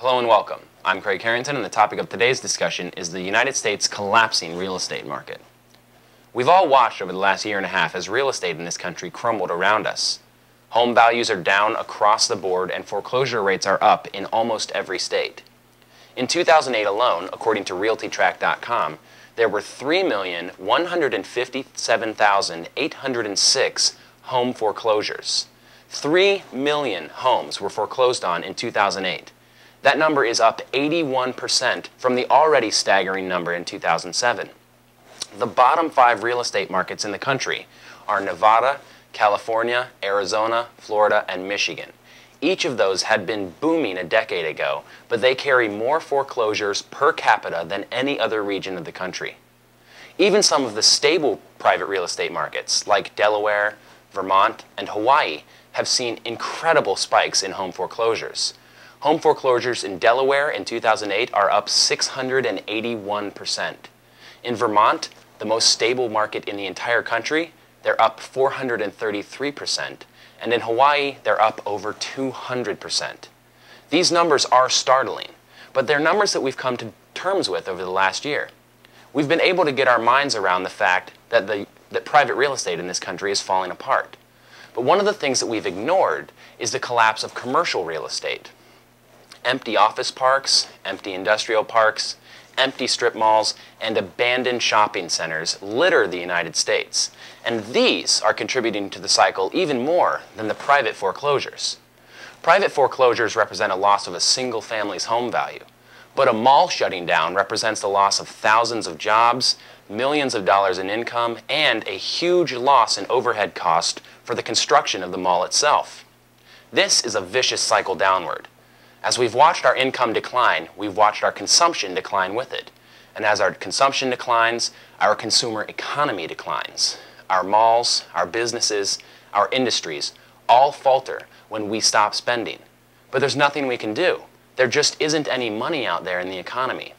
Hello and welcome. I'm Craig Harrington, and the topic of today's discussion is the United States collapsing real estate market. We've all watched over the last year and a half as real estate in this country crumbled around us. Home values are down across the board and foreclosure rates are up in almost every state. In 2008 alone, according to RealtyTrack.com, there were 3,157,806 home foreclosures. 3 million homes were foreclosed on in 2008. That number is up 81% from the already staggering number in 2007. The bottom 5 real estate markets in the country are Nevada, California, Arizona, Florida, and Michigan. Each of those had been booming a decade ago, but they carry more foreclosures per capita than any other region of the country. Even some of the stable private real estate markets, like Delaware, Vermont, and Hawaii, have seen incredible spikes in home foreclosures. Home foreclosures in Delaware in 2008 are up 681%. In Vermont, the most stable market in the entire country, they're up 433%. And in Hawaii, they're up over 200%. These numbers are startling, but they're numbers that we've come to terms with over the last year. We've been able to get our minds around the fact that private real estate in this country is falling apart. But one of the things that we've ignored is the collapse of commercial real estate. Empty office parks, empty industrial parks, empty strip malls, and abandoned shopping centers litter the United States. And these are contributing to the cycle even more than the private foreclosures. Private foreclosures represent a loss of a single family's home value. But a mall shutting down represents the loss of thousands of jobs, millions of dollars in income, and a huge loss in overhead cost for the construction of the mall itself. This is a vicious cycle downward. As we've watched our income decline, we've watched our consumption decline with it. And as our consumption declines, our consumer economy declines. Our malls, our businesses, our industries all falter when we stop spending. But there's nothing we can do. There just isn't any money out there in the economy.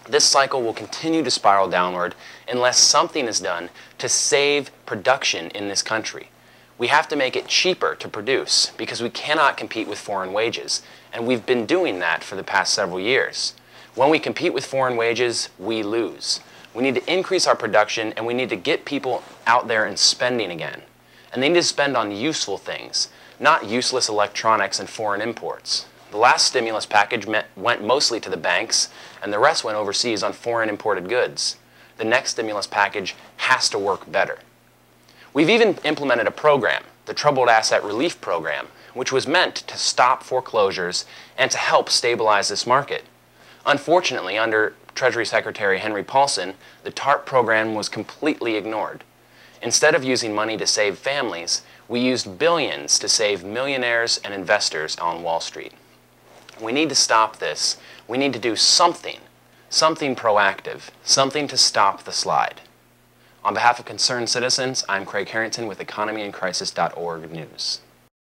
This cycle will continue to spiral downward unless something is done to save production in this country. We have to make it cheaper to produce because we cannot compete with foreign wages, and we've been doing that for the past several years. When we compete with foreign wages, we lose. We need to increase our production, and we need to get people out there and spending again. And they need to spend on useful things, not useless electronics and foreign imports. The last stimulus package went mostly to the banks, and the rest went overseas on foreign imported goods. The next stimulus package has to work better. We've even implemented a program, the Troubled Asset Relief Program, which was meant to stop foreclosures and to help stabilize this market. Unfortunately, under Treasury Secretary Henry Paulson, the TARP program was completely ignored. Instead of using money to save families, we used billions to save millionaires and investors on Wall Street. We need to stop this. We need to do something proactive, something to stop the slide. On behalf of concerned citizens, I'm Craig Harrington with EconomyInCrisis.org News.